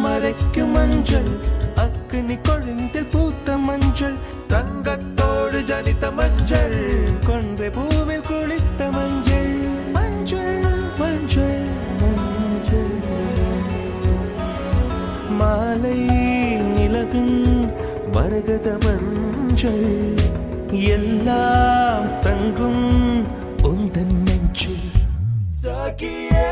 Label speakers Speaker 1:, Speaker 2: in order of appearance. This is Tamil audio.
Speaker 1: மறைக்கும் மஞ்சள் அக்னி கொழுந்தில் பூத்த மஞ்சள் தங்கத்தோடு ஜனித்த மஞ்சள் கொன்றை பூவில் குளித்த மஞ்சள் மஞ்சள் மஞ்சள் மஞ்சள் மாலை நிலவின் மரகத மஞ்சள் எல்லாம் தங்கும் உந்தன் நெஞ்சில் சாகியே